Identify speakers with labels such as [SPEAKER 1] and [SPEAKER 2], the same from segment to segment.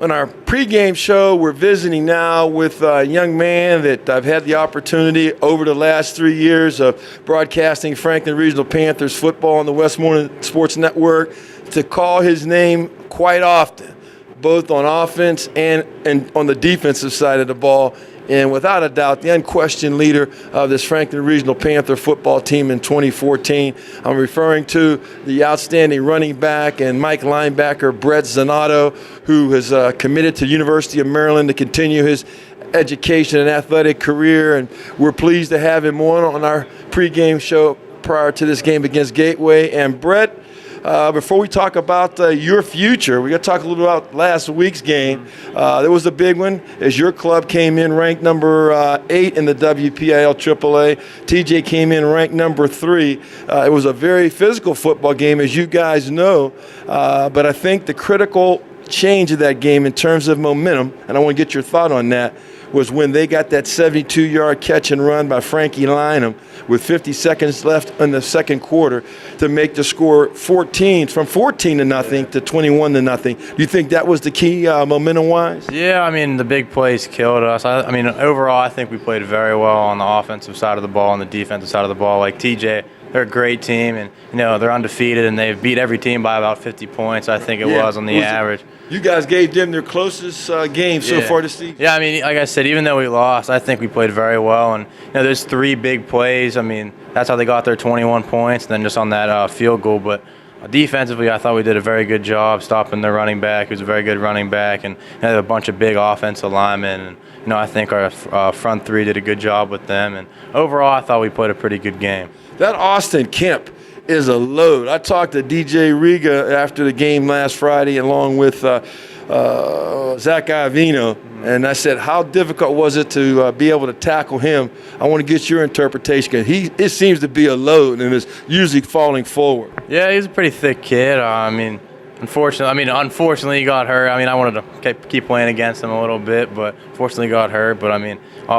[SPEAKER 1] On our pregame show, we're visiting now with a young man that I've had the opportunity over the last 3 years of broadcasting Franklin Regional Panthers football on the Westmoreland Sports Network to call his name quite often, both on offense and on the defensive side of the ball. And without a doubt, the unquestioned leader of this Franklin Regional Panther football team in 2014. I'm referring to the outstanding running back and Mike linebacker, Brett Zanotto, who has committed to the University of Maryland to continue his education and athletic career. And we're pleased to have him on our pregame show prior to this game against Gateway. And Brett, before we talk about your future, we got to talk a little about last week's game. There was a big one as your club came in ranked number 8 in the WPIL AAA. TJ came in ranked number 3. It was a very physical football game, as you guys know, but I think the critical change of that game in terms of momentum, and I want to get your thought on that, was when they got that 72-yard catch and run by Frankie Lynham with 50 seconds left in the second quarter to make the score from 14 to nothing to 21 to nothing. Do you think that was the key momentum-wise?
[SPEAKER 2] Yeah, I mean, the big plays killed us. I mean, overall, I think we played very well on the offensive side of the ball and the defensive side of the ball. Like TJ, they're a great team, and they're undefeated, and they've beat every team by about 50 points. I think it was on the average.
[SPEAKER 1] You guys gave them their closest game so far this season.
[SPEAKER 2] Yeah, I mean, like I said, even though we lost, I think we played very well. And there's 3 big plays. I mean, that's how they got their 21 points. And then just on that field goal, but defensively, I thought we did a very good job stopping their running back. He was a very good running back, and they had a bunch of big offensive linemen. And I think our front 3 did a good job with them. And overall, I thought we played a pretty good game.
[SPEAKER 1] That Austin Kemp is a load. I talked to DJ Riga after the game last Friday along with Zach Iovino, and I said, how difficult was it to be able to tackle him? I want to get your interpretation, because it seems to be a load and is usually falling forward.
[SPEAKER 2] Yeah, he's a pretty thick kid. Unfortunately, he got hurt. I mean, I wanted to keep playing against him a little bit, but fortunately got hurt. But,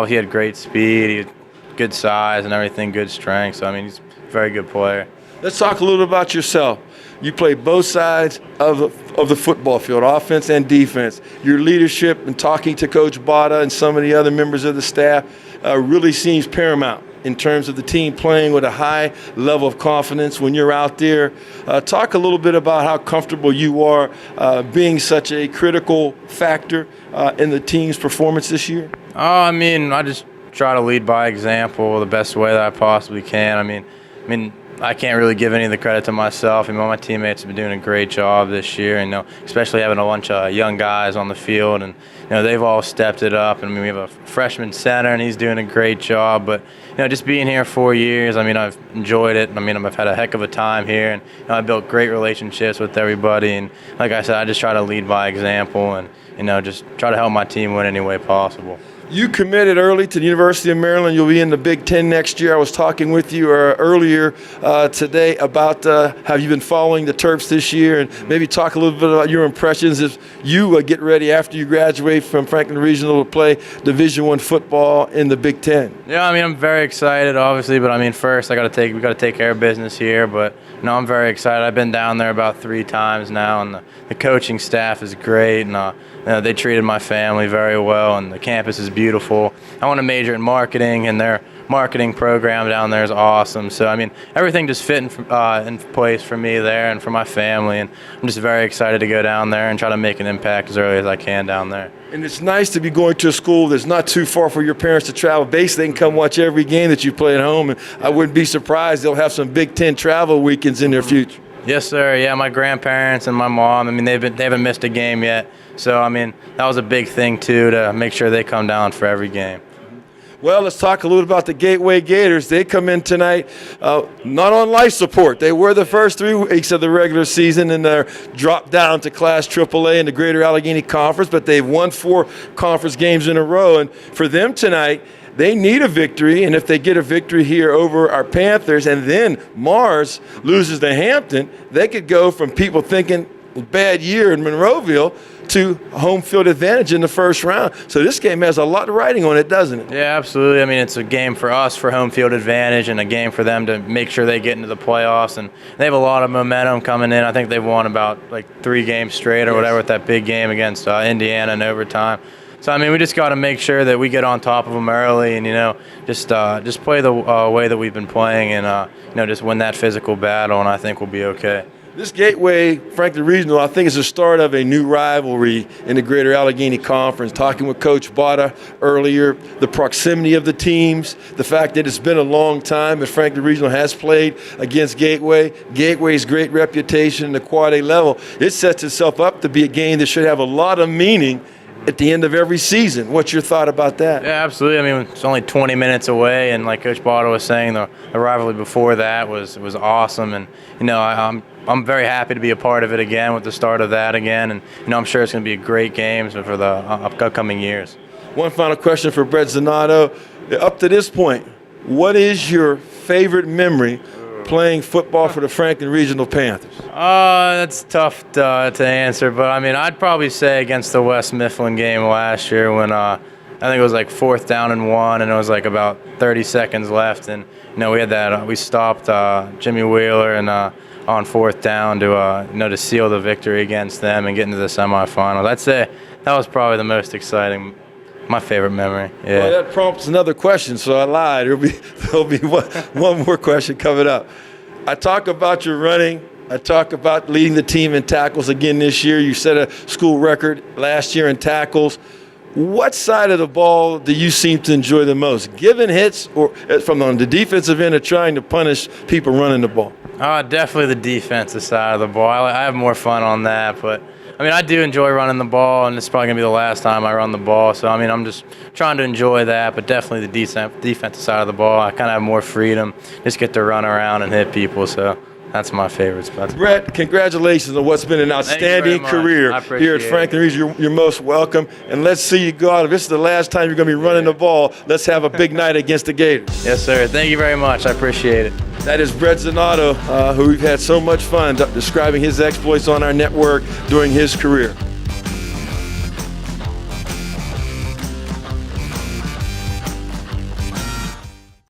[SPEAKER 2] he had great speed, he had good size and everything, good strength. So, he's a very good player.
[SPEAKER 1] Let's talk a little about yourself. You play both sides of the football field, offense and defense. Your leadership and talking to Coach Bada and some of the other members of the staff really seems paramount in terms of the team playing with a high level of confidence when you're out there. Talk a little bit about how comfortable you are being such a critical factor in the team's performance this year.
[SPEAKER 2] I just try to lead by example the best way that I possibly can. I can't really give any of the credit to myself. My teammates have been doing a great job this year, and especially having a bunch of young guys on the field, and they've all stepped it up. And we have a freshman center, and he's doing a great job. But just being here 4 years, I've enjoyed it. I've had a heck of a time here, and I built great relationships with everybody. And like I said, I just try to lead by example, and just try to help my team win any way possible.
[SPEAKER 1] You committed early to the University of Maryland. You'll be in the Big Ten next year. I was talking with you earlier today about how you've been following the Terps this year, and maybe talk a little bit about your impressions as you get ready after you graduate from Franklin Regional to play Division I football in the Big Ten.
[SPEAKER 2] Yeah, I'm very excited, obviously, but first we got to take care of business here. But I'm very excited. I've been down there about 3 times now, and the coaching staff is great, and they treated my family very well, and the campus is beautiful. I want to major in marketing, and their marketing program down there is awesome. So, everything just fit in place for me there and for my family, and I'm just very excited to go down there and try to make an impact as early as I can down there.
[SPEAKER 1] And it's nice to be going to a school that's not too far for your parents to travel. Basically, they can come watch every game that you play at home, and I wouldn't be surprised they'll have some Big Ten travel weekends in their future.
[SPEAKER 2] Yes, sir. Yeah, my grandparents and my mom, they haven't missed a game yet. So, that was a big thing, too, to make sure they come down for every game.
[SPEAKER 1] Well, let's talk a little about the Gateway Gators. They come in tonight not on life support. They were the first 3 weeks of the regular season, and they're dropped down to Class AAA in the Greater Allegheny Conference, but they've won 4 conference games in a row. And for them tonight, they need a victory, and if they get a victory here over our Panthers and then Mars loses to Hampton, they could go from people thinking bad year in Monroeville to home field advantage in the first round. So this game has a lot of riding on it, doesn't it?
[SPEAKER 2] Yeah, absolutely. I mean, it's a game for us for home field advantage and a game for them to make sure they get into the playoffs. And they have a lot of momentum coming in. I think they've won about like 3 games straight or whatever with that big game against Indiana in overtime. So, I mean, we just got to make sure that we get on top of them early and, just play the way that we've been playing and, just win that physical battle, and I think we'll be okay.
[SPEAKER 1] This Gateway Franklin Regional, I think, is the start of a new rivalry in the Greater Allegheny Conference. Talking with Coach Botta earlier, the proximity of the teams, the fact that it's been a long time that Franklin Regional has played against Gateway. Gateway's great reputation in the Quad A level, it sets itself up to be a game that should have a lot of meaning at the end of every season. What's your thought about that?
[SPEAKER 2] Yeah, absolutely. I mean, it's only 20 minutes away, and like Coach Botta was saying, the rivalry before that was awesome, and I'm very happy to be a part of it again with the start of that again, and I'm sure it's going to be a great game for the upcoming years.
[SPEAKER 1] One final question for Brett Zanotto. Up to this point, what is your favorite memory playing football for the Franklin Regional Panthers?
[SPEAKER 2] That's tough to answer, but I mean, I'd probably say against the Westmoreland game last year when I think it was like 4th down and 1, and it was like about 30 seconds left, and we had that we stopped Jimmy Wheeler and on 4th down to seal the victory against them and get into the semifinals. I'd say that was probably the most exciting. My favorite memory. Yeah.
[SPEAKER 1] Well, that prompts another question, so I lied. There'll be one more question coming up. I talk about your running. I talk about leading the team in tackles again this year. You set a school record last year in tackles. What side of the ball do you seem to enjoy the most? Giving hits or from on the defensive end or trying to punish people running the ball?
[SPEAKER 2] Definitely the defensive side of the ball. I have more fun on that, but I mean, I do enjoy running the ball, and it's probably going to be the last time I run the ball. So, I mean, I'm just trying to enjoy that, but definitely the defensive side of the ball. I kind of have more freedom, just get to run around and hit people. So that's my favorite spot.
[SPEAKER 1] Brett, congratulations on what's been an outstanding career here at Franklin Regional. You're most welcome, and let's see you go out. If this is the last time you're going to be running the ball, let's have a big night against the Gators.
[SPEAKER 2] Yes, sir. Thank you very much. I appreciate it.
[SPEAKER 1] That is Brett Zanotto, who we've had so much fun describing his exploits on our network during his career.